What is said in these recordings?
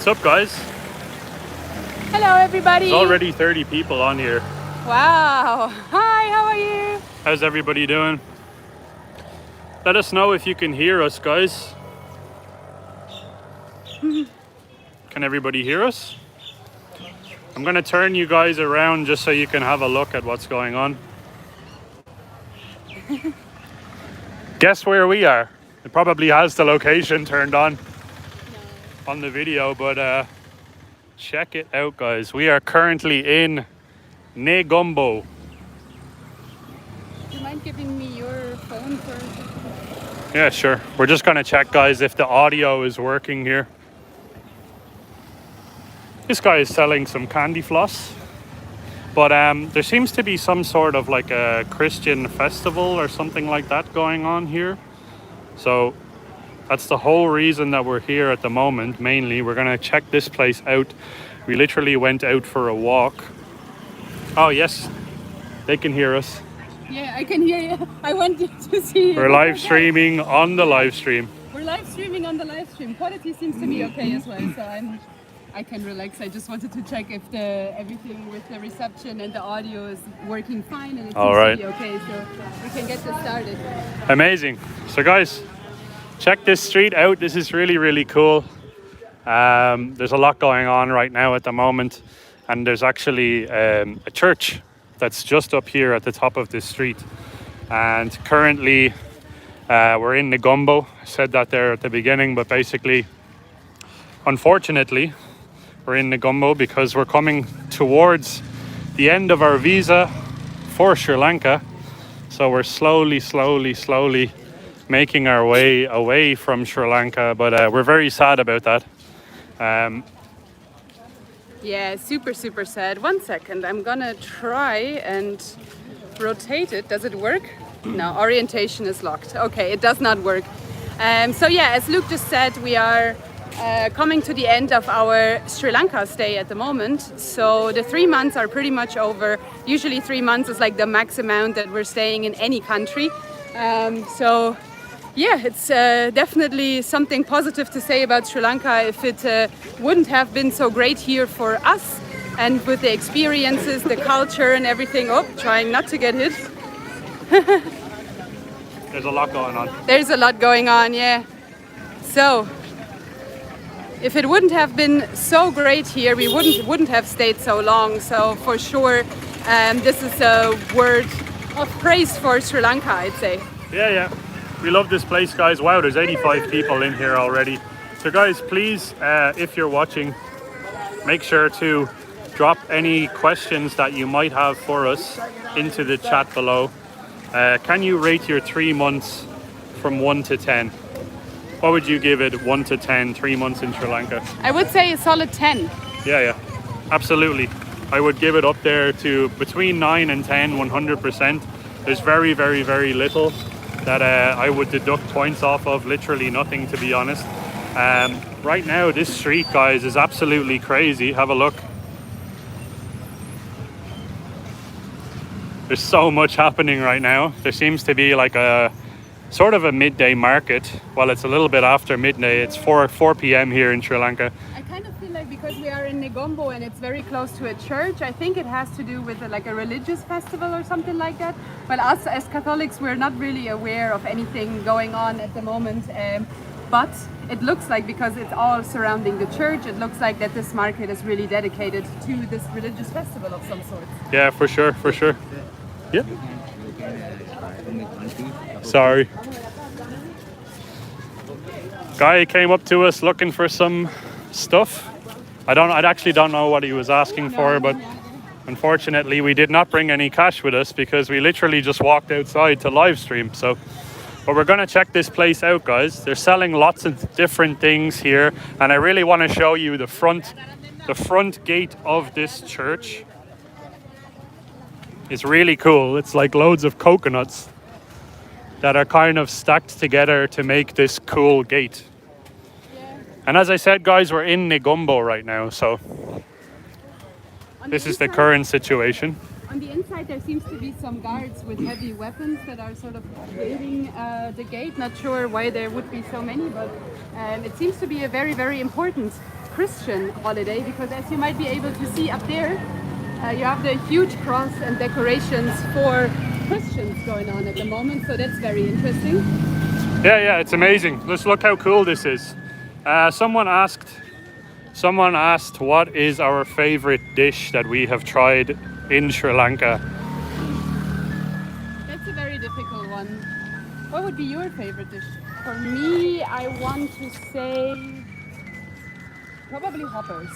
What's up, guys? Hello, everybody. There's already 30 people on here. Wow. Hi, how are you? How's everybody doing? Let us know if you can hear us, guys. Can everybody hear us? I'm going to turn you guys around just so you can have a look at what's going on. Guess where we are? It probably has the location turned on the video, but check it out, guys. We are currently in Negombo. Do you mind giving me your phone for a second? Yeah, sure. We're just going to check, guys, if the audio is working here. This guy is selling some candy floss. But there seems to be some sort of like a Christian festival or something like that going on here. So that's the whole reason that we're here at the moment, mainly. We're going to check this place out. We literally went out for a walk. Oh, yes. They can hear us. Yeah, I can hear you. I wanted to see you. We're live streaming on the live stream. We're live streaming on the live stream. Quality seems to be okay as well, so I can relax. I just wanted to check if everything with the reception and the audio is working fine, and it seems to be okay, so we can get this started. Amazing. So guys, check this street out. This is really, really cool. There's a lot going on right now at the moment, and there's actually a church that's just up here at the top of this street. And currently we're in Negombo. I said that there at the beginning, but basically, unfortunately, we're in Negombo because we're coming towards the end of our visa for Sri Lanka. So we're slowly making our way away from Sri Lanka, but we're very sad about that. Yeah, super sad. 1 second, I'm gonna try and rotate it. Does it work? No, orientation is locked. Okay, it does not work. So yeah, as Luke just said, we are coming to the end of our Sri Lanka stay at the moment. So the 3 months are pretty much over. Usually 3 months is like the max amount that we're staying in any country. So yeah, it's definitely something positive to say about Sri Lanka. If it wouldn't have been so great here for us, and with the experiences, the culture and everything. Oh, trying not to get hit. There's a lot going on. There's a lot going on, yeah. So if it wouldn't have been so great here, we wouldn't have stayed so long. So for sure, this is a word of praise for Sri Lanka, I'd say. Yeah. We love this place, guys. Wow, there's 85 people in here already. So guys, please, if you're watching, make sure to drop any questions that you might have for us into the chat below. Can you rate your 3 months from 1 to 10? What would you give it, 1 to 10, 3 months in Sri Lanka? I would say a solid 10. Yeah, absolutely. I would give it up there to between 9 and 10, 100%. There's very little that I would deduct points off of, literally nothing, to be honest. Right now, this street, guys, is absolutely crazy. Have a look. There's so much happening right now. There seems to be like a sort of a midday market. Well, it's a little bit after midday. It's 4 p.m. here in Sri Lanka. I kind of feel like because we are in Negombo and it's very close to a church, I think it has to do with like a religious festival or something like that. But us as Catholics, we're not really aware of anything going on at the moment. But it looks like, because it's all surrounding the church, it looks like that this market is really dedicated to this religious festival of some sort. Yeah, for sure. Yeah. Sorry. Guy came up to us looking for some stuff. I actually don't know what he was asking for, but unfortunately we did not bring any cash with us because we literally just walked outside to live stream. But we're going to check this place out, guys. They're selling lots of different things here, and I really want to show you the front gate of this church. It's really cool. It's like loads of coconuts that are kind of stacked together to make this cool gate. And as I said, guys, we're in Negombo right now, so this is the current situation. On the inside there seems to be some guards with heavy weapons that are sort of waiting the gate. Not sure why there would be so many, but it seems to be a very important Christian holiday, because as you might be able to see up there, you have the huge cross and decorations for Christians going on at the moment, so that's very interesting. Yeah, it's amazing. Let's look how cool this is. Someone asked what is our favorite dish that we have tried in Sri Lanka. That's a very difficult one. What would be your favorite dish? For me, I want to say probably hoppers.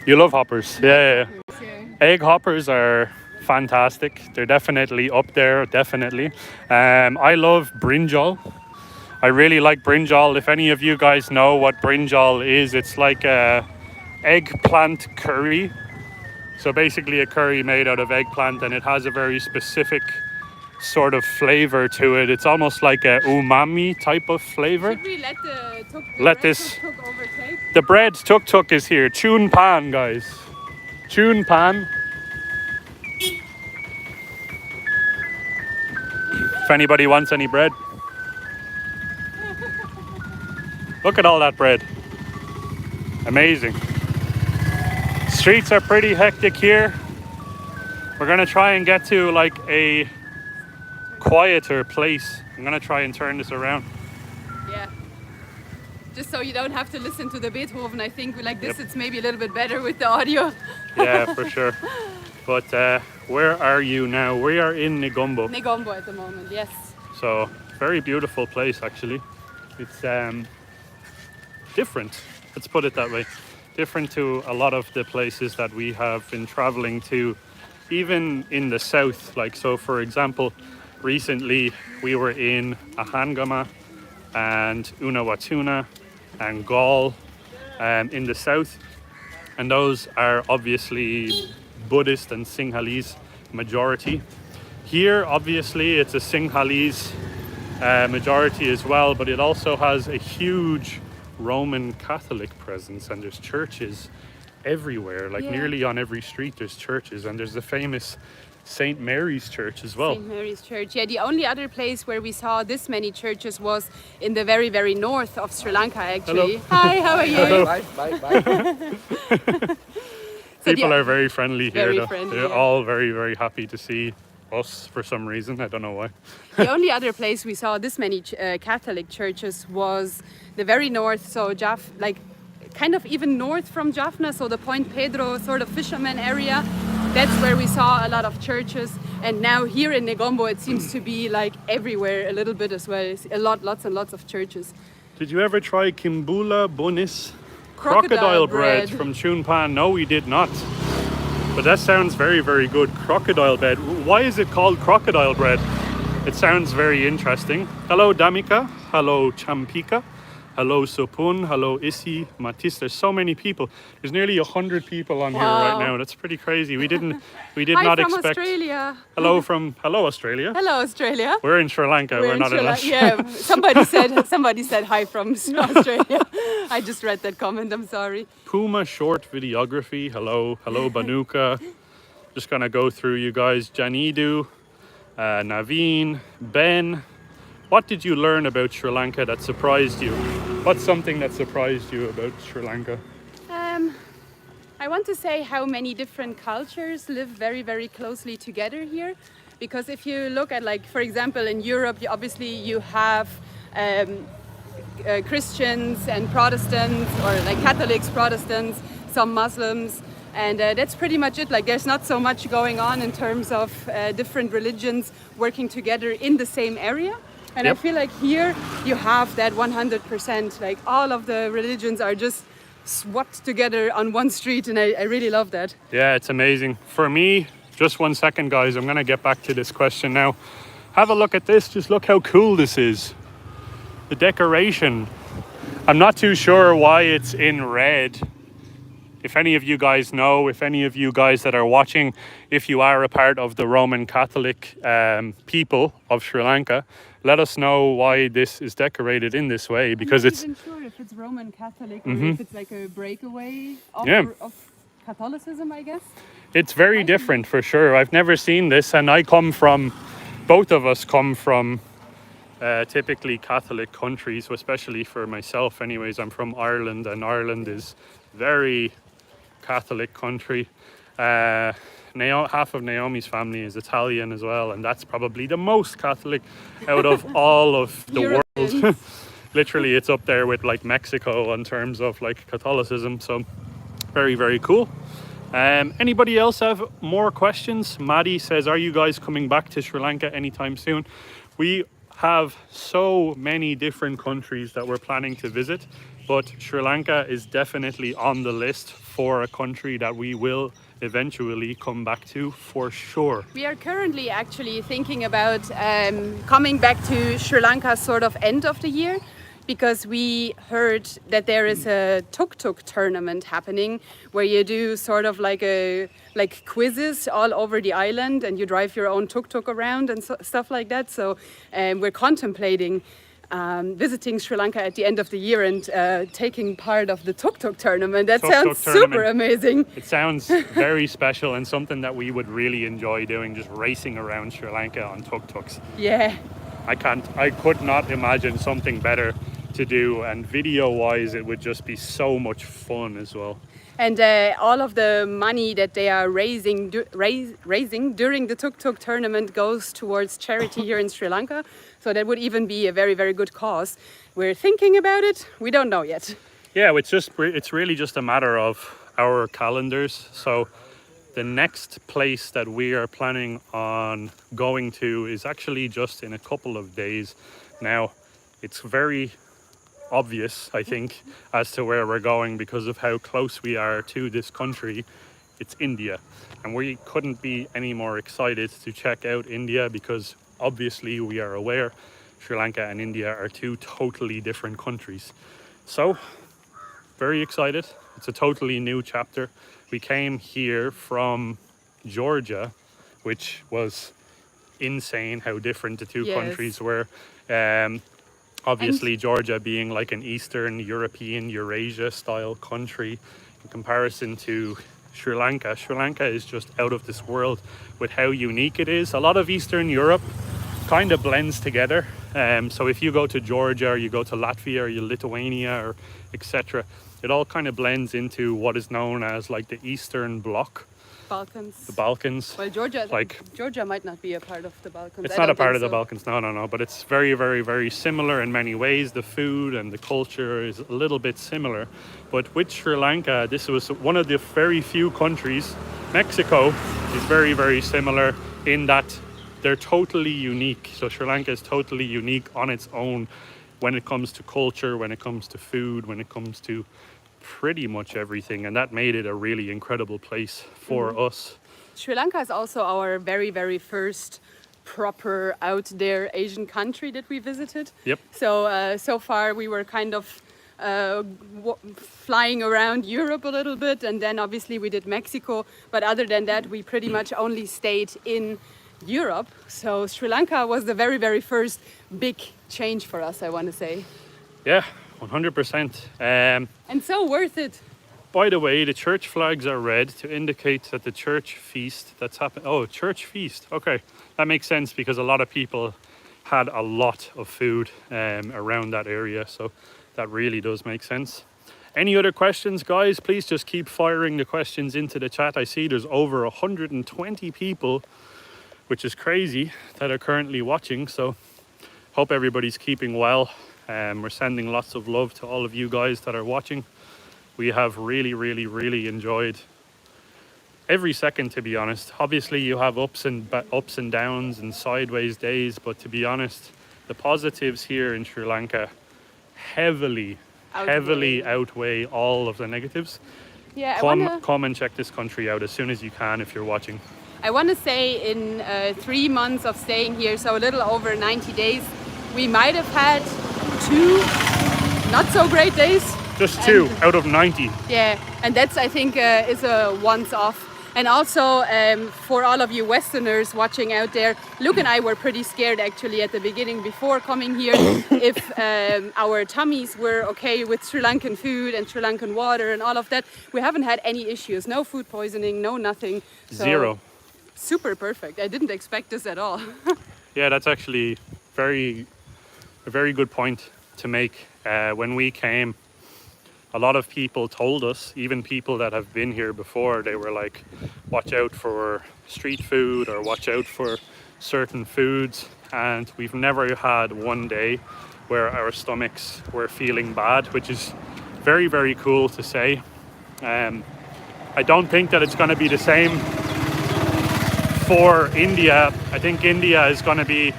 You love hoppers? Yeah. Yeah. Egg hoppers are fantastic. They're definitely up there, definitely. I love brinjal. I really like brinjal. If any of you guys know what brinjal is, it's like a eggplant curry. So basically a curry made out of eggplant, and it has a very specific sort of flavor to it. It's almost like a umami type of flavor. Should we let the tuk overtake? The bread tuk is here. Chun pan, guys. Chun pan. If anybody wants any bread. Look at all that bread. Amazing. Streets are pretty hectic here. We're gonna try and get to like a quieter place. I'm gonna try and turn this around. Yeah. Just so you don't have to listen to the Beethoven, I think like this it's maybe a little bit better with the audio. Yeah, for sure. But where are you now? We are in Negombo. Negombo at the moment, yes. So, very beautiful place actually. It's different, let's put it that way. Different to a lot of the places that we have been traveling to, even in the south. Like, so for example, recently we were in Ahangama and Unawatuna and Gaul in the south, and those are obviously Buddhist and Sinhalese majority. Here obviously it's a Sinhalese majority as well, but it also has a huge Roman Catholic presence, and there's churches everywhere, like nearly on every street there's churches, and there's the famous St. Mary's Church as well. St. Mary's Church, yeah. The only other place where we saw this many churches was in the very, very north of Sri Lanka, actually. Hello. Hi, how are you? Hello. Bye. People are very friendly here. Very friendly, They're yeah. all very, very happy to see us for some reason. I don't know why. The only other place we saw this many Catholic churches was the very north, so like kind of even north from Jaffna, so the Point Pedro sort of fisherman area. That's where we saw a lot of churches, and now here in Negombo it seems to be like everywhere a little bit as well. It's lots and lots of churches. Did you ever try Kimbula Bunis crocodile bread from Chun Pan? No, we did not. But that sounds very, very good. Crocodile bread. Why is it called crocodile bread? It sounds very interesting. Hello, Damika. Hello, Champika. Hello, Sopun. Hello, Isi, Matis. There's so many people. There's nearly 100 people on here right now. That's pretty crazy. We did Hi not from expect. Australia. Hello Australia. Hello, Australia. We're in Sri Lanka. We're not in Australia. Yeah, somebody said hi from Australia. I just read that comment. I'm sorry. Puma Short Videography. Hello, Banuka. Just gonna go through you guys. Janidu, Naveen, Ben. What did you learn about Sri Lanka that surprised you? What's something that surprised you about Sri Lanka? I want to say how many different cultures live very, very closely together here. Because if you look at, like, for example, in Europe, you have Christians and Protestants, or like Catholics, Protestants, some Muslims, and that's pretty much it. Like, there's not so much going on in terms of different religions working together in the same area. And I feel like here you have that 100%, like all of the religions are just swapped together on one street, and I really love that. Yeah, it's amazing. For me, just 1 second, guys, I'm gonna get back to this question now. Have a look at this, just look how cool this is. The decoration. I'm not too sure why it's in red. If any of you guys know, if any of you guys that are watching, if you are a part of the Roman Catholic people of Sri Lanka, let us know why this is decorated in this way, because I'm it's... not even sure if it's Roman Catholic or if it's like a breakaway of Catholicism, I guess. It's very different for sure. I've never seen this, and both of us come from typically Catholic countries, especially for myself anyways. I'm from Ireland, and Ireland is very Catholic country. Half of Naomi's family is Italian as well, and that's probably the most Catholic out of all of the world. Literally, it's up there with like Mexico in terms of like Catholicism. So very, very cool. Anybody else have more questions? Maddie says, are you guys coming back to Sri Lanka anytime soon? We have so many different countries that we're planning to visit, but Sri Lanka is definitely on the list for a country that we will eventually come back to for sure. We are currently actually thinking about coming back to Sri Lanka sort of end of the year, because we heard that there is a tuk-tuk tournament happening where you do sort of like quizzes all over the island, and you drive your own tuk-tuk around and stuff like that. So we're contemplating visiting Sri Lanka at the end of the year and taking part of the tuk-tuk tournament. That sounds super amazing. It sounds very special and something that we would really enjoy doing, just racing around Sri Lanka on tuk-tuks. Yeah. I could not imagine something better to do, and video wise it would just be so much fun as well. And all of the money that they are raising during the tuk-tuk tournament goes towards charity here in Sri Lanka. So that would even be a very, very good cause. We're thinking about it. We don't know yet. Yeah, it's really just a matter of our calendars. So the next place that we are planning on going to is actually just in a couple of days. Now, it's very obvious, I think, as to where we're going because of how close we are to this country. It's India, and we couldn't be any more excited to check out India because obviously we are aware Sri Lanka and India are two totally different countries. So very excited. It's a totally new chapter. We came here from Georgia, which was insane how different the two countries were. Obviously, Georgia being like an Eastern European, Eurasia style country in comparison to Sri Lanka. Sri Lanka is just out of this world with how unique it is. A lot of Eastern Europe kind of blends together. So if you go to Georgia, or you go to Latvia, or you Lithuania, or etc., it all kind of blends into what is known as like the Eastern Bloc. Balkans. The Balkans. Well, Georgia might not be a part of the Balkans. It's not a part of the Balkans, no. But it's very, very, very similar in many ways. The food and the culture is a little bit similar. But with Sri Lanka, this was one of the very few countries. Mexico is very, very similar in that they're totally unique. So Sri Lanka is totally unique on its own when it comes to culture, when it comes to food, when it comes to pretty much everything, and that made it a really incredible place for us. Sri Lanka is also our very, very first proper out there Asian country that we visited. Yep. So far we were kind of flying around Europe a little bit, and then obviously we did Mexico, but other than that we pretty much only stayed in Europe. So Sri Lanka was the very, very first big change for us, I want to say. Yeah, 100%. And so worth it. By the way, the church flags are red to indicate that the church feast that's happened. Oh, church feast. Okay, that makes sense because a lot of people had a lot of food around that area. So that really does make sense. Any other questions, guys? Please just keep firing the questions into the chat. I see there's over 120 people, which is crazy, that are currently watching. So hope everybody's keeping well. We're sending lots of love to all of you guys that are watching. We have really, really, really enjoyed every second, to be honest. Obviously, you have ups and downs and sideways days, but to be honest, the positives here in Sri Lanka heavily outweigh all of the negatives. Yeah, come and check this country out as soon as you can if you're watching. I want to say in 3 months of staying here, so a little over 90 days, we might have had 2 not so great days. Just 2 out of 90. Yeah, and that's, I think, is a once-off. And also, for all of you Westerners watching out there, Luke and I were pretty scared actually at the beginning before coming here if our tummies were okay with Sri Lankan food and Sri Lankan water and all of that. We haven't had any issues, no food poisoning, no nothing. So, 0. Super perfect. I didn't expect this at all. Yeah, that's actually a very good point to make. When we came, a lot of people told us, even people that have been here before, they were like, watch out for street food or watch out for certain foods. And we've never had one day where our stomachs were feeling bad, which is very, very cool to say. I don't think that it's going to be the same for India. I think India is going to be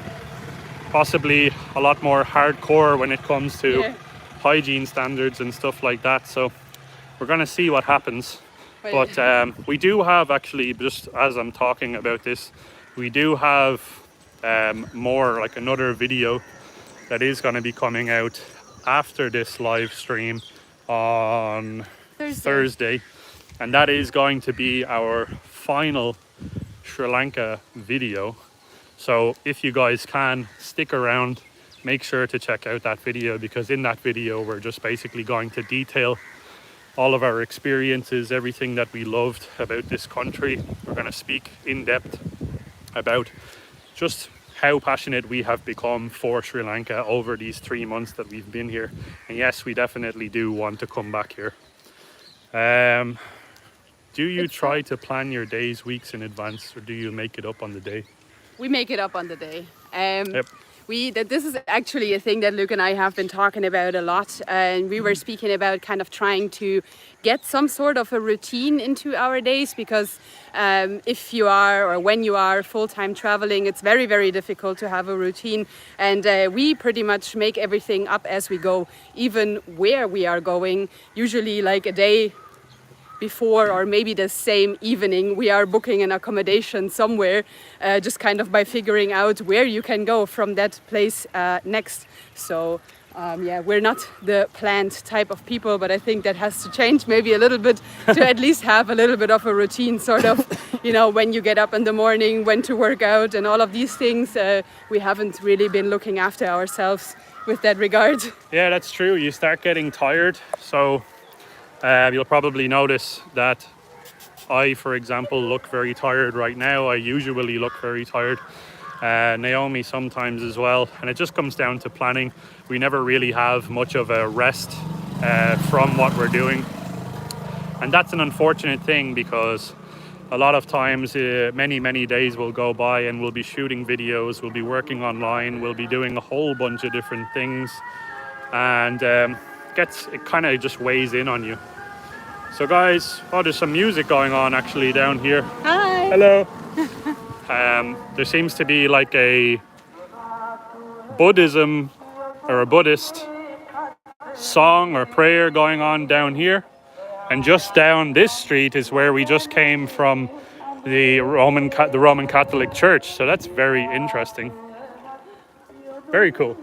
possibly a lot more hardcore when it comes to hygiene standards and stuff like that. So we're going to see what happens. But we do have, actually, just as I'm talking about this, we do have more, like another video that is going to be coming out after this live stream on Thursday. And that is going to be our final Sri Lanka video. So if you guys can stick around, make sure to check out that video, because in that video we're just basically going to detail all of our experiences, everything that we loved about this country. We're going to speak in depth about just how passionate we have become for Sri Lanka over these 3 months that we've been here. And yes, we definitely do want to come back here. Do you try to plan your days weeks in advance, or do you make it up on the day? We make it up on the day. This is actually a thing that Luke and I have been talking about a lot, and we were speaking about kind of trying to get some sort of a routine into our days, because if you are, or when you are full-time traveling, it's very, very difficult to have a routine. And we pretty much make everything up as we go, even where we are going. Usually like a day before, or maybe the same evening, we are booking an accommodation somewhere, just kind of by figuring out where you can go from that place next. So we're not the planned type of people, but I think that has to change maybe a little bit to at least have a little bit of a routine, sort of, when you get up in the morning, when to work out and all of these things. We haven't really been looking after ourselves with that regard. Yeah, that's true. You start getting tired. So you'll probably notice that I, for example, look very tired right now. I usually look very tired. Naomi sometimes as well. And it just comes down to planning. We never really have much of a rest from what we're doing. And that's an unfortunate thing, because a lot of times, many days will go by and we'll be shooting videos, we'll be working online, we'll be doing a whole bunch of different things. And it kind of just weighs in on you. So guys, there's some music going on actually down here. Hi. Hello. There seems to be like a Buddhism or a Buddhist song or prayer going on down here. And just down this street is where we just came from the Roman Catholic Church. So that's very interesting. Very cool.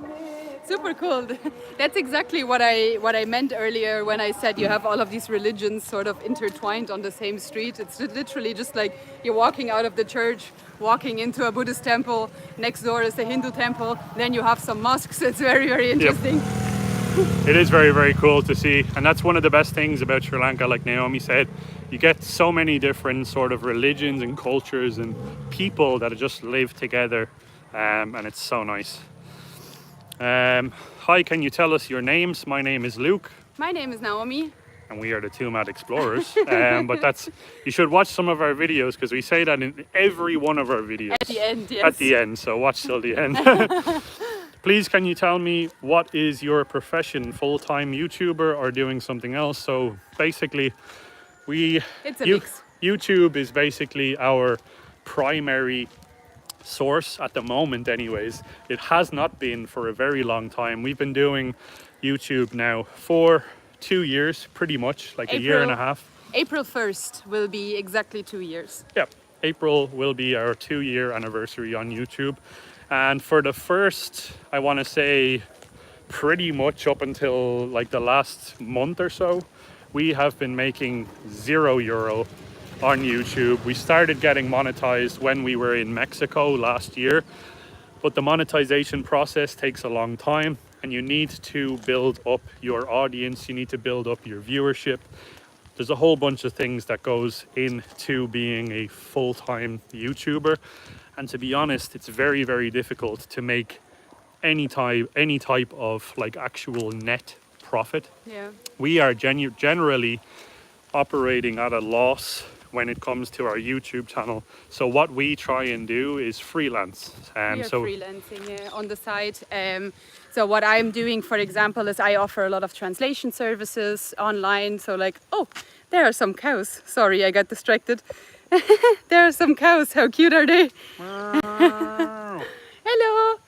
Super cool. That's exactly what I meant earlier when I said you have all of these religions sort of intertwined on the same street. It's literally just like you're walking out of the church, walking into a Buddhist temple. Next door is a Hindu temple. Then you have some mosques. It's very, very interesting. Yep. It is very, very cool to see. And that's one of the best things about Sri Lanka, like Naomi said. You get so many different sort of religions and cultures and people that just live together. And it's so nice. Hi, can you tell us your names? My name is Luke. My name is Naomi. And we are the Two Mad Explorers. But you should watch some of our videos, because we say that in every one of our videos. At the end, yes. At the end, so watch till the end. Please, can you tell me, what is your profession? Full-time YouTuber or doing something else? So basically, it's a mix. YouTube is basically our primary source at the moment anyways. It has not been for a very long time. We've been doing YouTube now for 2 years, pretty much, like a year and a half. April 1st will be exactly 2 years. Yeah, April will be our 2-year anniversary on YouTube. And for the first, I want to say, pretty much up until like the last month or so, we have been making €0 on YouTube. We started getting monetized when we were in Mexico last year, but the monetization process takes a long time, and you need to build up your audience, you need to build up your viewership. There's a whole bunch of things that goes into being a full-time YouTuber, and to be honest, it's very, very difficult to make any type of like actual net profit. Yeah. We are generally operating at a loss when it comes to our YouTube channel. So what we try and do is freelance. We are So freelancing on the side. So what I'm doing, for example, is I offer a lot of translation services online. So like, oh, there are some cows. Sorry, I got distracted. There are some cows. How cute are they? Hello.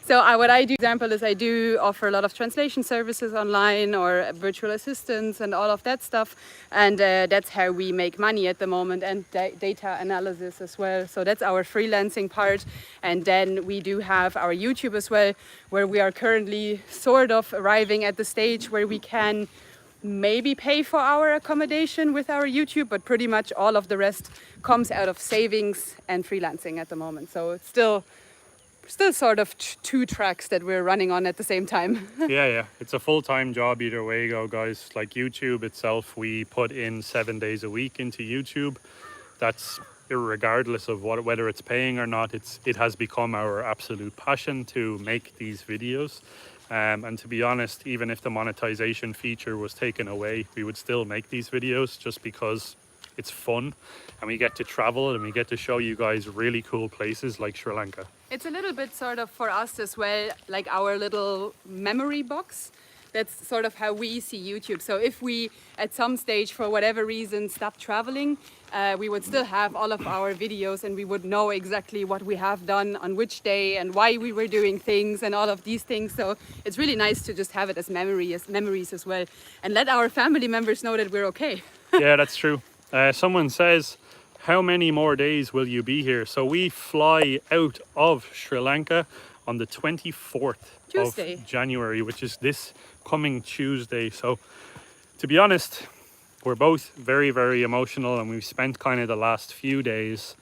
So what I do, example, is I do offer a lot of translation services online or virtual assistants and all of that stuff. And that's how we make money at the moment, and data analysis as well. So that's our freelancing part. And then we do have our YouTube as well, where we are currently sort of arriving at the stage where we can maybe pay for our accommodation with our YouTube, but pretty much all of the rest comes out of savings and freelancing at the moment. So it's still sort of two tracks that we're running on at the same time. yeah, it's a full-time job either way you go, guys. Like YouTube itself, we put in 7 days a week into YouTube. That's irregardless of whether it's paying or not. It has become our absolute passion to make these videos. And to be honest, even if the monetization feature was taken away, we would still make these videos just because it's fun and we get to travel and we get to show you guys really cool places like Sri Lanka. It's a little bit sort of for us as well, like our little memory box. That's sort of how we see YouTube. So if we at some stage for whatever reason stop traveling, we would still have all of our videos and we would know exactly what we have done on which day and why we were doing things and all of these things. So it's really nice to just have it as memories as well, and let our family members know that we're okay. Yeah, that's true. Someone says, how many more days will you be here? So we fly out of Sri Lanka on the 24th Tuesday. of January, which is this coming Tuesday. So to be honest, we're both very, very emotional, and we've spent kind of the last few days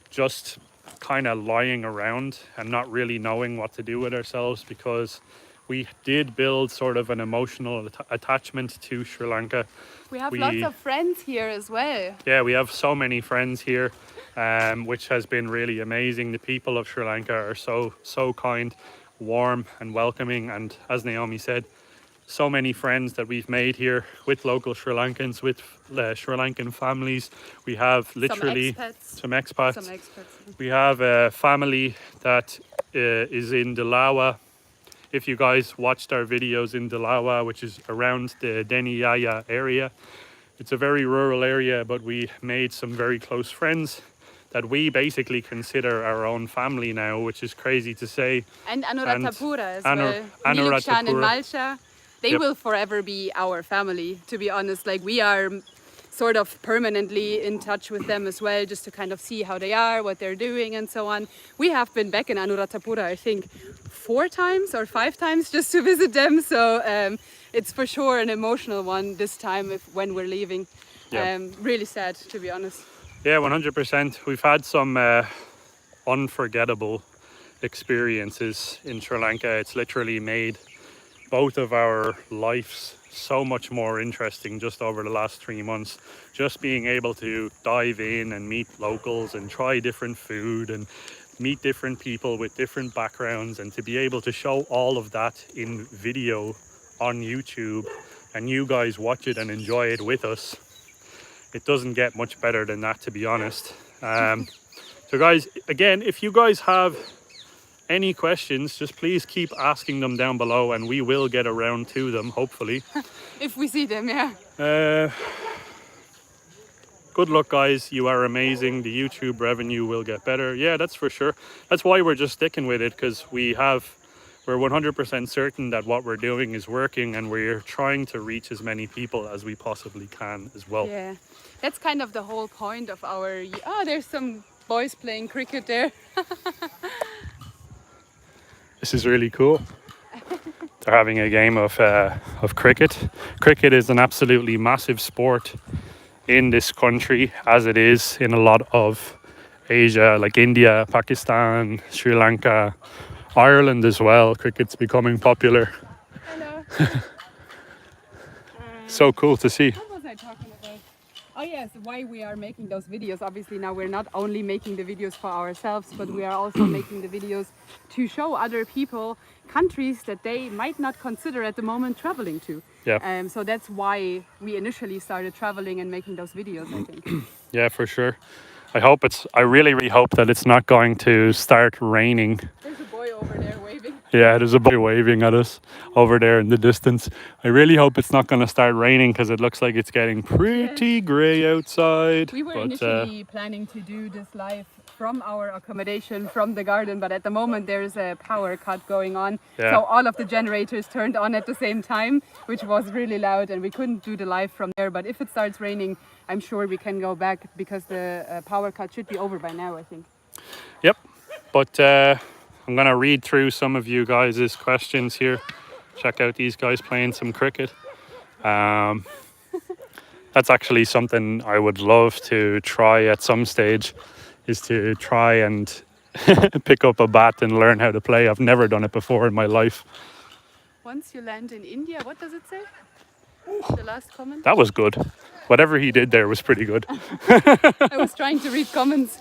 just kind of lying around and not really knowing what to do with ourselves, because we did build sort of an emotional attachment to Sri Lanka. We have lots of friends here as well. Yeah, we have so many friends here, which has been really amazing. The people of Sri Lanka are so kind, warm and welcoming. And as Naomi said, so many friends that we've made here with local Sri Lankans, with Sri Lankan families. We have literally some expats. We have a family that is in Dalawa. If you guys watched our videos in Dalawa, which is around the Deniyaya area, it's a very rural area, but we made some very close friends that we basically consider our own family now, which is crazy to say. And Anuradhapura as well. Nilukshan and Malsha, they will forever be our family, to be honest. Like, we are sort of permanently in touch with them as well, just to kind of see how they are, what they're doing and so on. We have been back in Anuradhapura, I think, 4 times or 5 times just to visit them. So it's for sure an emotional one this time when we're leaving. Really sad, to be honest. Yeah, 100%. We've had some unforgettable experiences in Sri Lanka. It's literally made both of our lives so much more interesting just over the last 3 months. Just being able to dive in and meet locals and try different food and meet different people with different backgrounds, and to be able to show all of that in video on YouTube and you guys watch it and enjoy it with us. It doesn't get much better than that, to be honest. So guys, again, if you guys have any questions, just please keep asking them down below and we will get around to them, hopefully. If we see them, yeah. Good luck, guys. You are amazing. The YouTube revenue will get better. Yeah, that's for sure. That's why we're just sticking with it, because we're 100% certain that what we're doing is working, and we're trying to reach as many people as we possibly can as well. Yeah, that's kind of the whole point of our... Oh, there's some boys playing cricket there. This is really cool. They're having a game of cricket. Cricket is an absolutely massive sport in this country, as it is in a lot of Asia, like India, Pakistan, Sri Lanka, Ireland as well. Cricket's becoming popular. Hello. So cool to see. What was I talking about? Oh yes, why we are making those videos. Obviously now we're not only making the videos for ourselves, but we are also making the videos to show other people countries that they might not consider at the moment traveling to. Yeah. So that's why we initially started traveling and making those videos, I think. Yeah, for sure. I really, really hope that it's not going to start raining. There's a boy over there waving. Yeah, there's a boy waving at us over there in the distance. I really hope it's not going to start raining because it looks like it's getting pretty grey outside. We were initially planning to do this live from our accommodation, from the garden, but at the moment there's a power cut going on. Yeah. So all of the generators turned on at the same time, which was really loud, and we couldn't do the live from there. But if it starts raining, I'm sure we can go back because the power cut should be over by now, I think. Yep. But I'm going to read through some of you guys' questions here. Check out these guys playing some cricket. That's actually something I would love to try at some stage, is to try and pick up a bat and learn how to play. I've never done it before in my life. Once you land in India, what does it say? The last comment? That was good. Whatever he did there was pretty good. I was trying to read comments.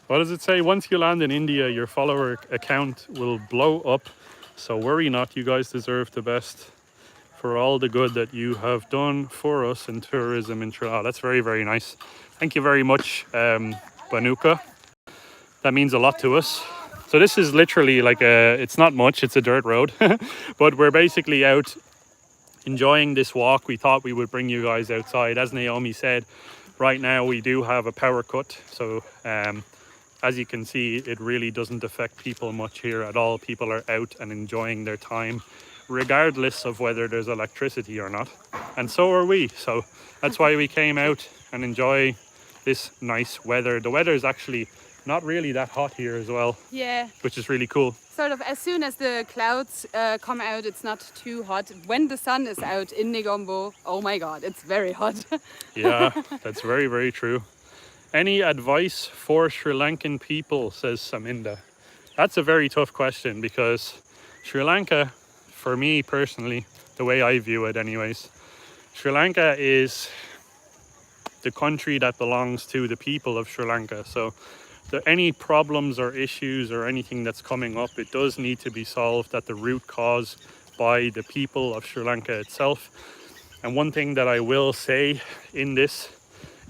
What does it say? Once you land in India, your follower account will blow up. So worry not, you guys deserve the best for all the good that you have done for us in tourism in Sri Lanka. That's very, very nice. Thank you very much, Banuka. That means a lot to us. So this is literally like it's not much, it's a dirt road, but we're basically out enjoying this walk. We thought we would bring you guys outside. As Naomi said, right now we do have a power cut. So as you can see, it really doesn't affect people much here at all. People are out and enjoying their time, regardless of whether there's electricity or not. And so are we. So that's why we came out and enjoy this nice weather. The weather is actually not really that hot here as well. Yeah. Which is really cool. Sort of as soon as the clouds come out, it's not too hot. When the sun is out in Negombo, oh my God, it's very hot. Yeah, that's very, very true. Any advice for Sri Lankan people, says Saminda? That's a very tough question because Sri Lanka, for me personally, the way I view it anyways, Sri Lanka is the country that belongs to the people of Sri Lanka. So any problems or issues or anything that's coming up, it does need to be solved at the root cause by the people of Sri Lanka itself. And one thing that I will say in this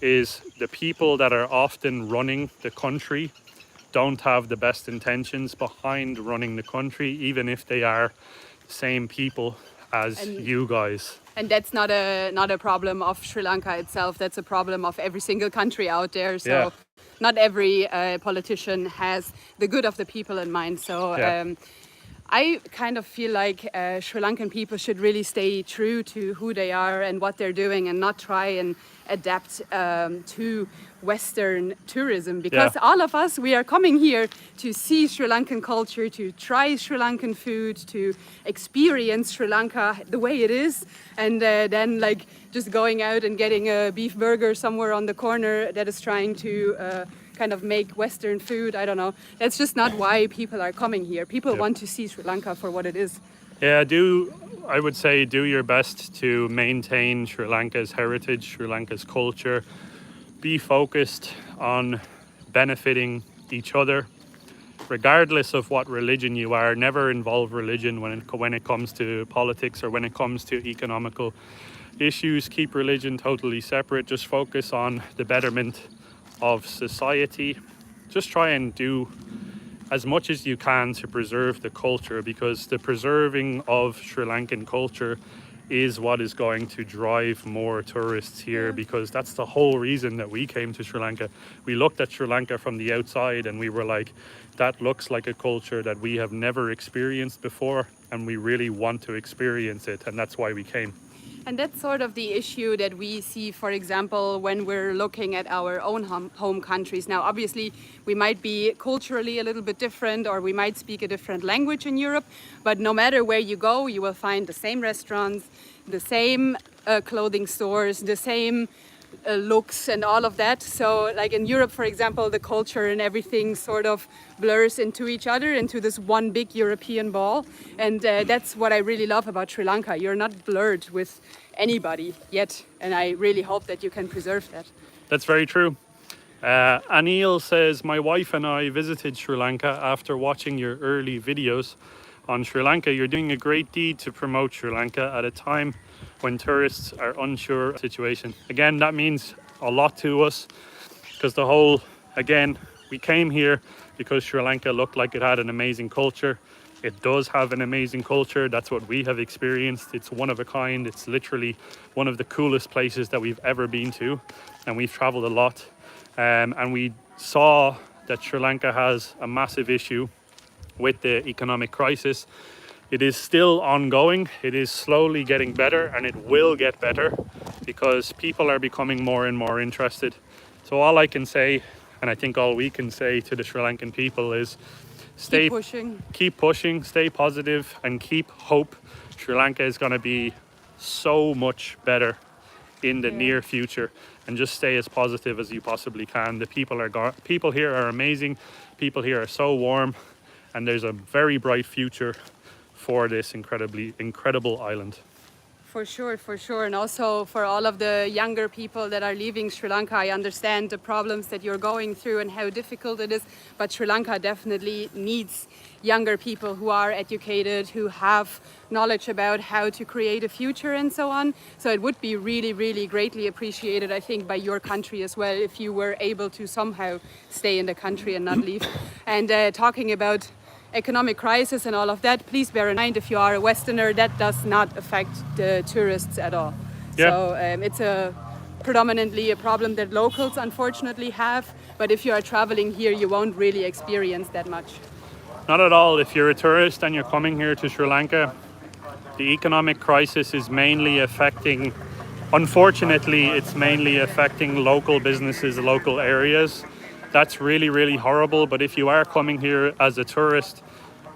is the people that are often running the country don't have the best intentions behind running the country, even if they are the same people as you guys. And that's not a problem of Sri Lanka itself. That's a problem of every single country out there. So Yeah. not every politician has the good of the people in mind. So Yeah. I kind of feel like Sri Lankan people should really stay true to who they are and what they're doing, and not try and adapt to Western tourism, because all of us, we are coming here to see Sri Lankan culture, to try Sri Lankan food, to experience Sri Lanka the way it is, and then like just going out and getting a beef burger somewhere on the corner that is trying to kind of make Western food. I don't know. That's just not why people are coming here. People want to see Sri Lanka for what it is. Yeah, I would say do your best to maintain Sri Lanka's heritage, Sri Lanka's culture. Be focused on benefiting each other, regardless of what religion you are. Never involve religion when it comes to politics or when it comes to economical issues. Keep religion totally separate. Just focus on the betterment of society. Just try and do as much as you can to preserve the culture, because the preserving of Sri Lankan culture is what is going to drive more tourists here, because that's the whole reason that we came to Sri Lanka. We looked at Sri Lanka from the outside and we were like, that looks like a culture that we have never experienced before, and we really want to experience it, and that's why we came. And that's sort of the issue that we see, for example, when we're looking at our own home countries. Now, obviously, we might be culturally a little bit different, or we might speak a different language in Europe, but no matter where you go, you will find the same restaurants, the same clothing stores, the same looks and all of that. So like in Europe, for example, the culture and everything sort of blurs into each other, into this one big European ball. And that's what I really love about Sri Lanka. You're not blurred with anybody yet. And I really hope that you can preserve that. That's very true. Anil says, my wife and I visited Sri Lanka after watching your early videos on Sri Lanka. You're doing a great deed to promote Sri Lanka at a time when tourists are unsure of the situation. Again, that means a lot to us because we came here because Sri Lanka looked like it had an amazing culture. It does have an amazing culture. That's what we have experienced. It's one of a kind. It's literally one of the coolest places that we've ever been to, and we've traveled a lot. And we saw that Sri Lanka has a massive issue with the economic crisis. It is still ongoing. It is slowly getting better, and it will get better because people are becoming more and more interested. So all I can say, and I think all we can say to the Sri Lankan people is keep pushing, stay positive, and keep hope. Sri Lanka is going to be so much better in the near future, and just stay as positive as you possibly can. The people here are amazing. People here are so warm, and there's a very bright future for this incredible island. For sure. And also for all of the younger people that are leaving Sri Lanka, I understand the problems that you're going through and how difficult it is, but Sri Lanka definitely needs younger people who are educated, who have knowledge about how to create a future and so on. So it would be really, really greatly appreciated, I think, by your country as well, if you were able to somehow stay in the country and not leave. And talking about economic crisis and all of that, please bear in mind, if you are a Westerner, that does not affect the tourists at all. Yeah. So it's predominantly a problem that locals unfortunately have, but if you are traveling here, you won't really experience that much. Not at all. If you're a tourist and you're coming here to Sri Lanka, the economic crisis is mainly affecting, unfortunately, it's mainly affecting local businesses, local areas. That's really, really horrible. But if you are coming here as a tourist,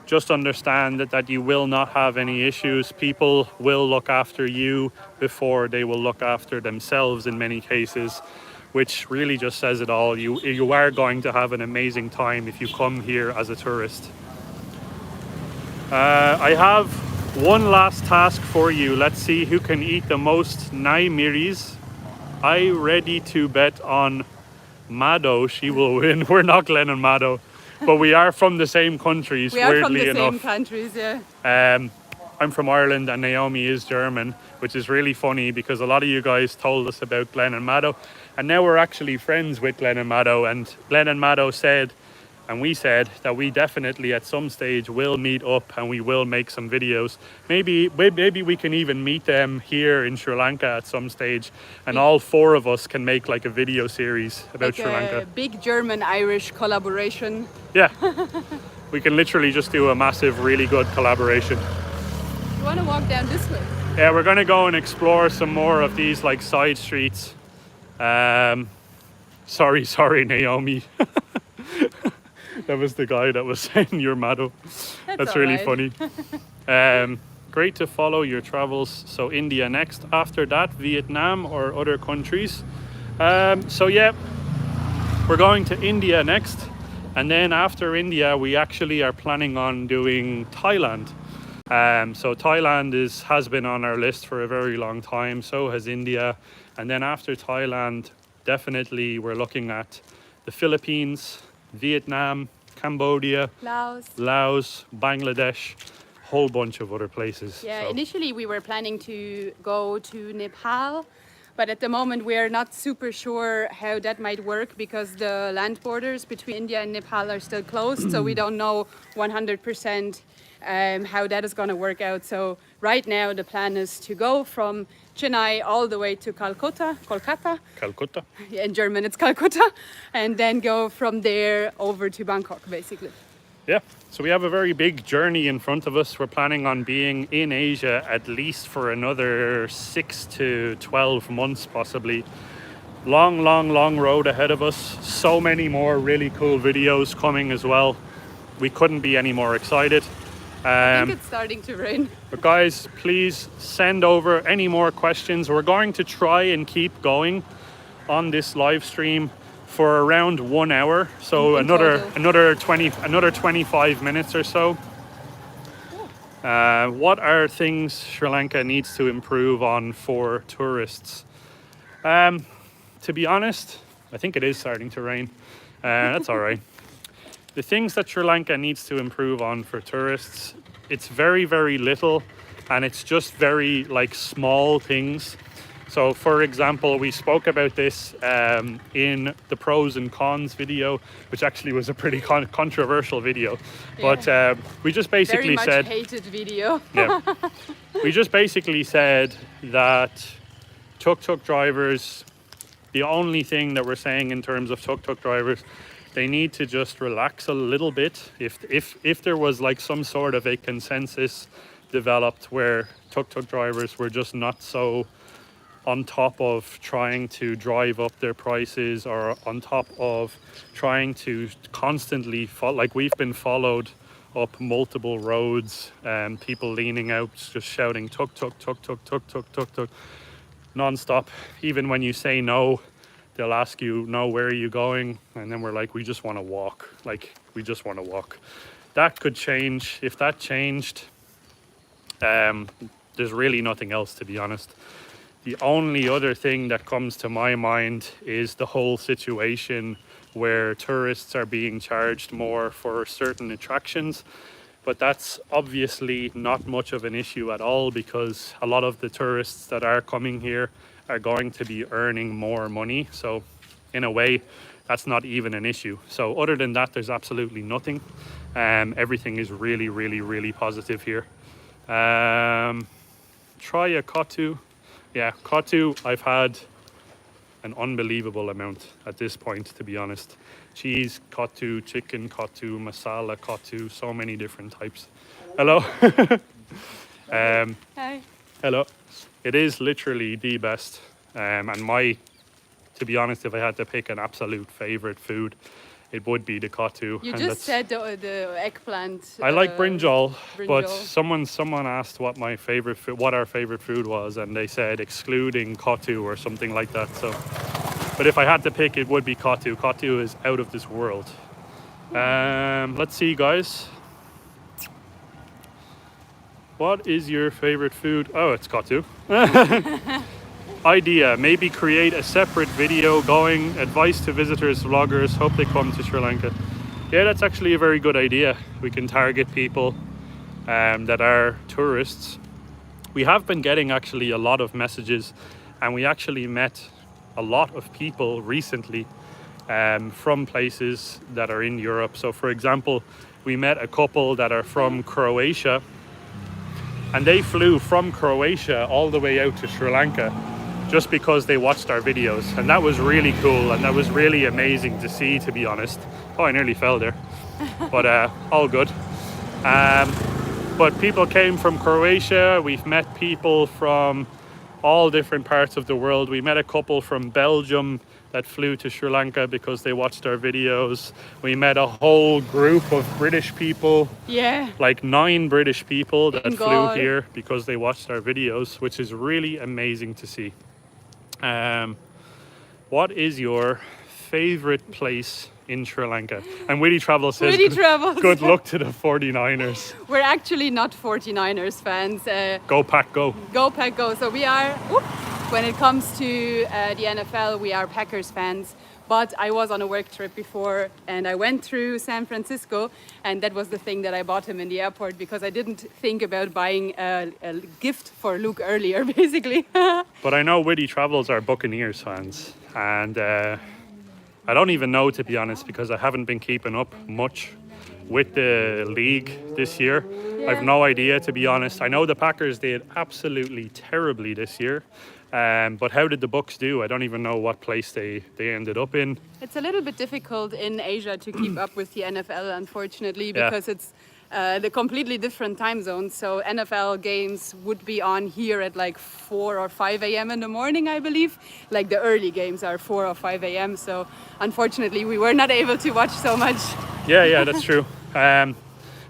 just understand that you will not have any issues. People will look after you before they will look after themselves in many cases, which really just says it all. You are going to have an amazing time if you come here as a tourist. I have one last task for you. Let's see who can eat the most naiimiris. I ready to bet on Mado. She will win. We're not Glenn and Mado, but we are from the same countries. We are weirdly from the enough. same countries, yeah. I'm from Ireland and Naomi is German, which is really funny because a lot of you guys told us about Glenn and Mado, and now we're actually friends with Glenn and Mado. And Glenn and Mado said, and we said, that we definitely at some stage will meet up and we will make some videos. Maybe we can even meet them here in Sri Lanka at some stage, and all four of us can make like a video series about Sri Lanka. A big German-Irish collaboration. Yeah, we can literally just do a massive, really good collaboration. You want to walk down this way? Yeah, we're going to go and explore some more of these like side streets. Sorry, Naomi. That was the guy that was saying you're Mado. That's really right. funny. Great to follow your travels. So India next. After that, Vietnam or other countries. So yeah, we're going to India next. And then after India, we actually are planning on doing Thailand. So Thailand has been on our list for a very long time. So has India. And then after Thailand, definitely we're looking at the Philippines, Vietnam, Cambodia, Laos, Bangladesh, whole bunch of other places. Yeah, so. Initially we were planning to go to Nepal, but at the moment we're not super sure how that might work because the land borders between India and Nepal are still closed, so we don't know 100% how that is going to work out. So right now the plan is to go from Chennai all the way to Kolkata. In German it's Calcutta, and then go from there over to Bangkok basically. Yeah, so we have a very big journey in front of us. We're planning on being in Asia at least for another 6 to 12 months possibly. Long road ahead of us. So many more really cool videos coming as well. We couldn't be any more excited. I think it's starting to rain. But guys, please send over any more questions. We're going to try and keep going on this live stream for around 1 hour, so In total. another 25 minutes or so. What are things Sri Lanka needs to improve on for tourists? To be honest, I think it is starting to rain. That's all right. The things that Sri Lanka needs to improve on for tourists, it's very, very little, and it's just very like small things. So for example, we spoke about this in the pros and cons video, which actually was a pretty controversial video. But we just basically Very much said, hated video. yeah, we just basically said that tuk-tuk drivers, the only thing that we're saying in terms of tuk-tuk drivers, they need to just relax a little bit. If there was like some sort of a consensus developed where tuk-tuk drivers were just not so on top of trying to drive up their prices, or on top of trying to constantly like we've been followed up multiple roads and people leaning out just shouting tuk tuk tuk tuk tuk tuk tuk tuk non-stop. Even when you say no, they'll ask you, no, where are you going? And then we're like, we just want to walk. Like, we just want to walk. That could change. If that changed, there's really nothing else, to be honest. The only other thing that comes to my mind is the whole situation where tourists are being charged more for certain attractions. But that's obviously not much of an issue at all, because a lot of the tourists that are coming here are going to be earning more money. So in a way, that's not even an issue. So other than that, there's absolutely nothing. Everything is really, really, really positive here. Try a kotu. Yeah, kotu, I've had an unbelievable amount at this point, to be honest. Cheese kotu, chicken kotu, masala kotu, so many different types. Hello. Hi. Hello. It is literally the best. And to be honest, if I had to pick an absolute favorite food, it would be the kotu. You just said the eggplant. I like brinjal, but brinjal. someone asked what my favorite what our favorite food was, and they said excluding kotu or something like that. So, but if I had to pick, it would be kotu. Kotu is out of this world. Let's see, guys. What is your favorite food? Oh, it's kotu. Idea, maybe create a separate video going advice to visitors, vloggers, hope they come to Sri Lanka. Yeah, that's actually a very good idea. We can target people that are tourists. We have been getting actually a lot of messages, and we actually met a lot of people recently from places that are in Europe. So for example, we met a couple that are from Croatia, and they flew from Croatia all the way out to Sri Lanka just because they watched our videos, and that was really cool, and that was really amazing to see, to be honest. Oh, I nearly fell there, but all good. But people came from Croatia. We've met people from all different parts of the world. We met a couple from Belgium that flew to Sri Lanka because they watched our videos. We met a whole group of British people. Yeah. Like 9 British people that flew God. here because they watched our videos, which is really amazing to see. What is your favorite place in Sri Lanka? And Witty Travel says, Witty Travels. Good luck to the 49ers. We're actually not 49ers fans. Go Pack Go. Go Pack Go. So we are, when it comes to the NFL, we are Packers fans. But I was on a work trip before, and I went through San Francisco, and that was the thing that I bought him in the airport, because I didn't think about buying a gift for Luke earlier, basically. But I know Witty Travels are Buccaneers fans, and I don't even know, to be honest, because I haven't been keeping up much with the league this year. Yeah. I've no idea, to be honest. I know the Packers did absolutely terribly this year. But how did the Bucs do? I don't even know what place they ended up in. It's a little bit difficult in Asia to keep up with the NFL, unfortunately, because it's the completely different time zones. So NFL games would be on here at like 4 or 5 a.m. in the morning, I believe. Like the early games are 4 or 5 a.m. So unfortunately, we were not able to watch so much. Yeah, that's true. But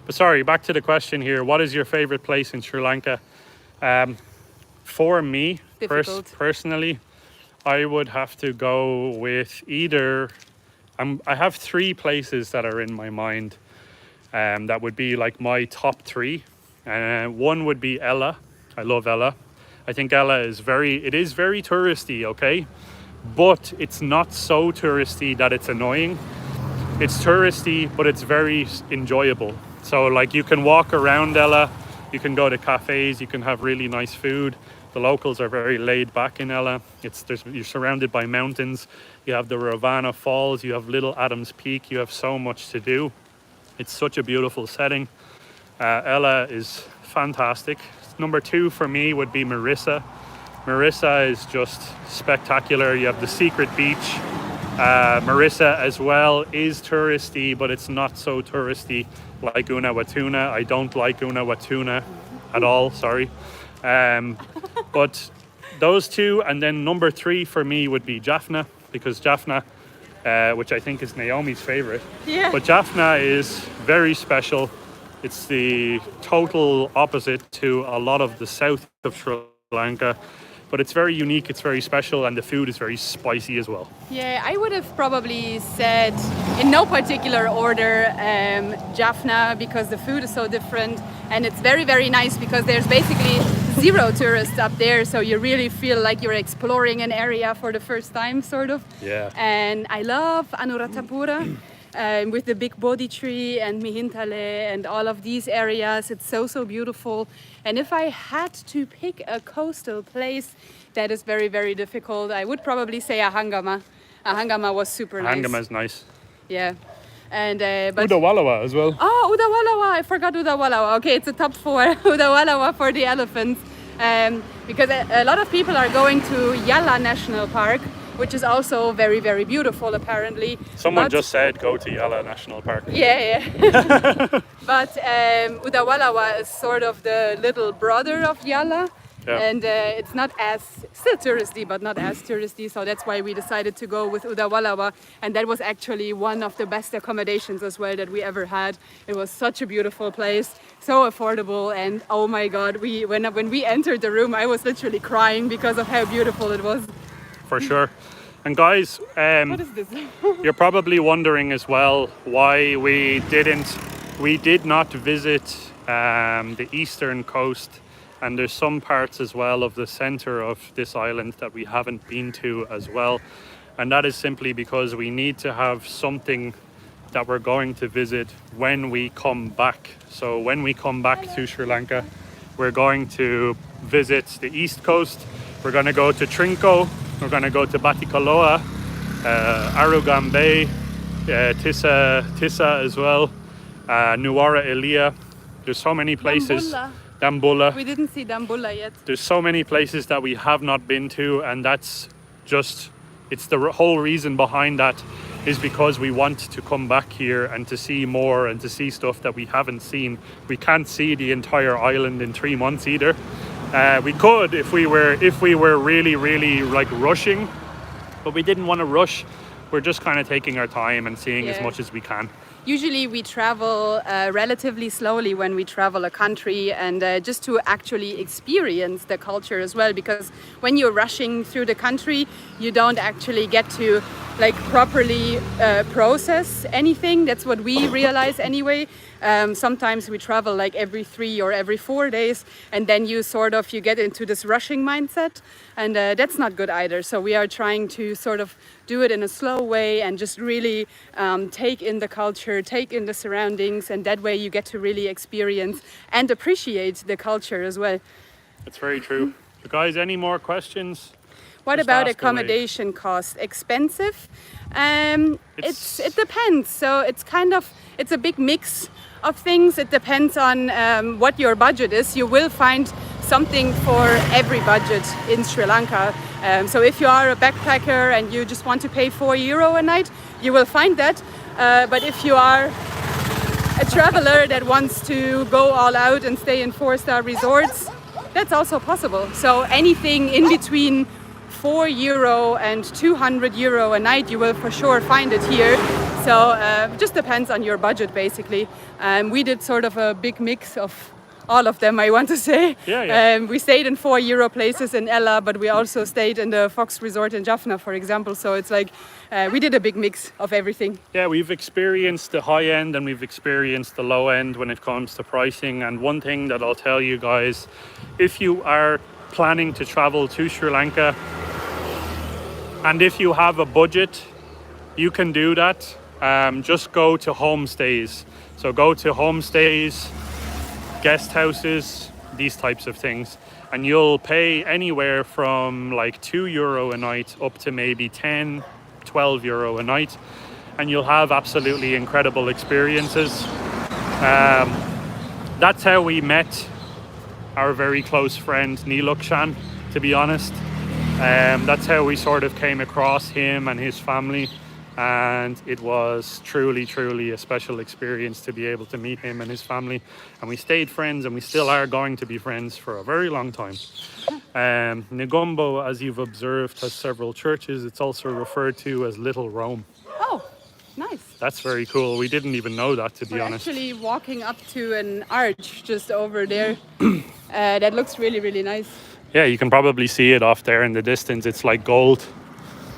sorry, back to the question here. What is your favorite place in Sri Lanka? For me, personally, I would have to go with either. I have 3 places that are in my mind. That would be like my top 3. One would be Ella. I love Ella. I think Ella is very touristy, okay? But it's not so touristy that it's annoying. It's touristy, but it's very enjoyable. So like you can walk around Ella, you can go to cafes, you can have really nice food. The locals are very laid back in Ella. You're surrounded by mountains. You have the Ravana Falls, you have Little Adams Peak, you have so much to do. It's such a beautiful setting. Ella is fantastic. Number 2 for me would be Marissa. Marissa is just spectacular. You have the secret beach. Marissa as well is touristy, but it's not so touristy like Unawatuna. I don't like Unawatuna at all, sorry. But those 2, and then number 3 for me would be Jaffna, because Jaffna, which I think is Naomi's favorite. Yeah. But Jaffna is very special. It's the total opposite to a lot of the south of Sri Lanka. But it's very unique, it's very special, and the food is very spicy as well. Yeah, I would have probably said, in no particular order, Jaffna, because the food is so different, and it's very, very nice because there's basically 0 tourists up there, so you really feel like you're exploring an area for the first time, sort of. Yeah. And I love Anuradhapura. With the big Bodhi tree and Mihintale and all of these areas. It's so, so beautiful. And if I had to pick a coastal place that is very, very difficult, I would probably say Ahangama. Ahangama was super nice. Ahangama is nice. Yeah. And but Udawalawa as well. Oh, Udawalawa! I forgot Udawalawa. Okay, it's a top 4. Udawalawa for the elephants. Because a lot of people are going to Yala National Park, which is also very, very beautiful, apparently. Someone just said go to Yala National Park. Yeah. But Udawalawa is sort of the little brother of Yala. Yeah. And it's not still touristy, but not as touristy. So that's why we decided to go with Udawalawa. And that was actually one of the best accommodations as well that we ever had. It was such a beautiful place, so affordable. And oh my God, when we entered the room, I was literally crying because of how beautiful it was. For sure. And guys, what is this? You're probably wondering as well why we did not visit the eastern coast, and there's some parts as well of the center of this island that we haven't been to as well, and that is simply because we need to have something that we're going to visit when we come back. So when we come back to Sri Lanka, we're going to visit the east coast. We're going to go to Trinco. We're going to go to Batikaloa, Arugam Bay, Tissa as well, Nuwara Elia. There's so many places. Dambulla. We didn't see Dambulla yet. There's so many places that we have not been to, and it's the whole reason behind that is because we want to come back here and to see more and to see stuff that we haven't seen. We can't see the entire island in 3 months either. We could if we were really, really like rushing, but we didn't want to rush. We're just kind of taking our time and seeing as much as we can. Usually we travel relatively slowly when we travel a country, and just to actually experience the culture as well, because when you're rushing through the country, you don't actually get to like properly process anything. That's what we realize anyway. Sometimes we travel like every 3 or every 4 days, and then you get into this rushing mindset, and that's not good either. So we are trying to sort of do it in a slow way and just really take in the culture, take in the surroundings, and that way you get to really experience and appreciate the culture as well. That's very true. So guys, any more questions? What about accommodation cost? Expensive? It depends. So it's a big mix of things. It depends on what your budget is. You will find something for every budget in Sri Lanka. So if you are a backpacker and you just want to pay €4 a night, you will find that. But if you are a traveler that wants to go all out and stay in 4-star resorts, that's also possible. So anything in between €4 and €200 a night, you will for sure find it here. So it just depends on your budget, basically. We did sort of a big mix of all of them, I want to say. Yeah. We stayed in 4 euro places in Ella, but we also stayed in the Fox Resort in Jaffna, for example. So it's like we did a big mix of everything. Yeah, we've experienced the high end and we've experienced the low end when it comes to pricing. And one thing that I'll tell you guys, if you are planning to travel to Sri Lanka and if you have a budget, you can do that. Just go to homestays. So go to homestays, guest houses, these types of things. And you'll pay anywhere from like €2 a night up to maybe 10, 12 euro a night. And you'll have absolutely incredible experiences. That's how we met our very close friend Neelukshan, to be honest. That's how we sort of came across him and his family. And it was truly a special experience to be able to meet him and his family. And we stayed friends and we still are going to be friends for a very long time. Negombo, as you've observed, has several churches. It's also referred to as Little Rome. Oh, nice. That's very cool. We didn't even know that, to be honest. We're actually walking up to an arch just over there. That looks really nice. Yeah, you can probably see it off there in the distance. It's like gold.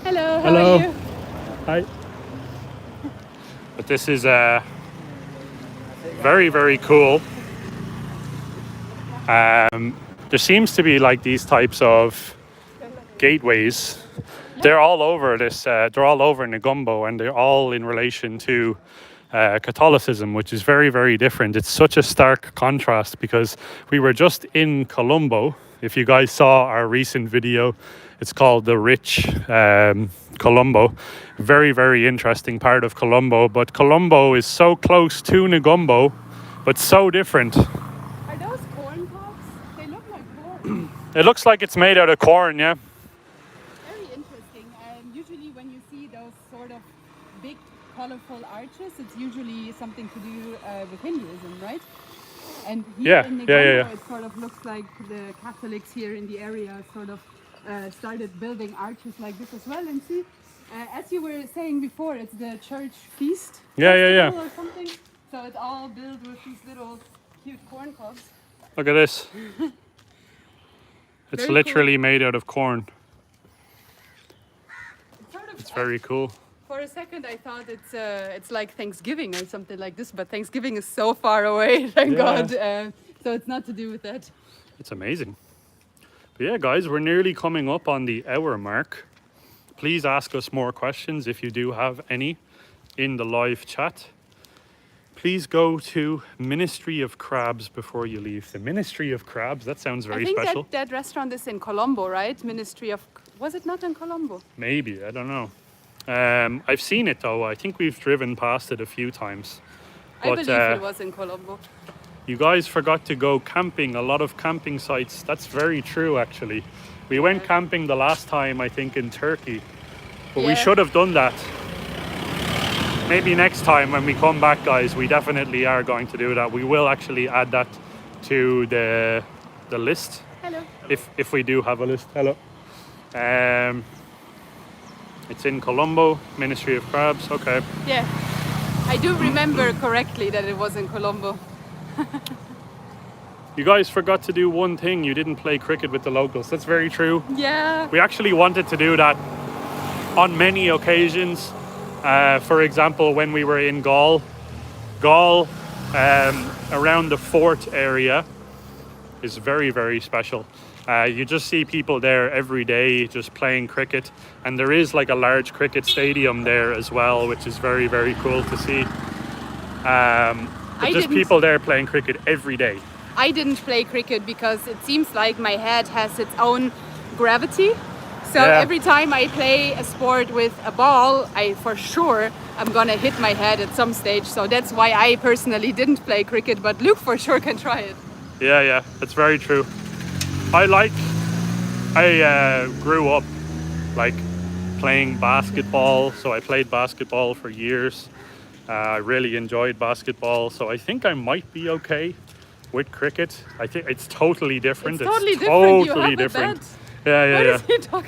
Hello, how are you? Hi. But this is very cool. There seems to be like these types of gateways. They're all over this. They're all over Negombo, and they're all in relation to Catholicism, which is very different. It's such a stark contrast because we were just in Colombo. If you guys saw our recent video, it's called The Rich Colombo. Very interesting part of Colombo. But Colombo is so close to Negombo, but so different. Are those corn cobs? They look like corn. It looks like it's made out of corn, yeah. Very interesting. Usually when you see those sort of big, colorful arches, it's usually something to do with Hinduism, right? And here in Negombo, it sort of looks like the Catholics here in the area sort of started building arches like this as well. And see, as you were saying before, it's the church feast festival or something. So it's all built with these little cute corn cobs. Look at this. It's Very literally cool. made out of corn. It's very cool. For a second, I thought it's like Thanksgiving or something like this, but Thanksgiving is so far away, thank God. So it's not to do with that. It's amazing. But yeah, guys, we're nearly coming up on the hour mark. Please ask us more questions if you do have any in the live chat. Please go to Ministry of Crabs before you leave. The Ministry of Crabs, that sounds very special. I think that restaurant is in Colombo, right? Ministry of... Was it not in Colombo? Maybe, I don't know. I've seen it though. I think we've driven past it a few times. I believe it was in Colombo. You guys forgot to go camping. A lot of camping sites. That's very true, actually. We went camping the last time, I think, in Turkey. But we should have done that. Maybe next time when we come back, guys, we definitely are going to do that. We will actually add that to the list. Hello. If we do have a list. Hello. It's in Colombo, Ministry of Crabs. Okay. Yeah. I do remember correctly that it was in Colombo. You guys forgot to do one thing. You didn't play cricket with the locals. That's very true. Yeah. We actually wanted to do that on many occasions. For example, when we were in Gaul, around the fort area is very special. You just see people there every day just playing cricket, and there is like a large cricket stadium there as well, which is very cool to see. Just people there playing cricket every day. I didn't play cricket because it seems like my head has its own gravity. So every time I play a sport with a ball, for sure I'm gonna hit my head at some stage. So that's why I personally didn't play cricket, but Luke for sure can try it. Yeah, that's very true. I grew up like playing basketball, so I played basketball for years. I really enjoyed basketball, so I think I might be okay with cricket. I think it's totally different. It's totally different. Totally you have different. A bed. Yeah. What is he talking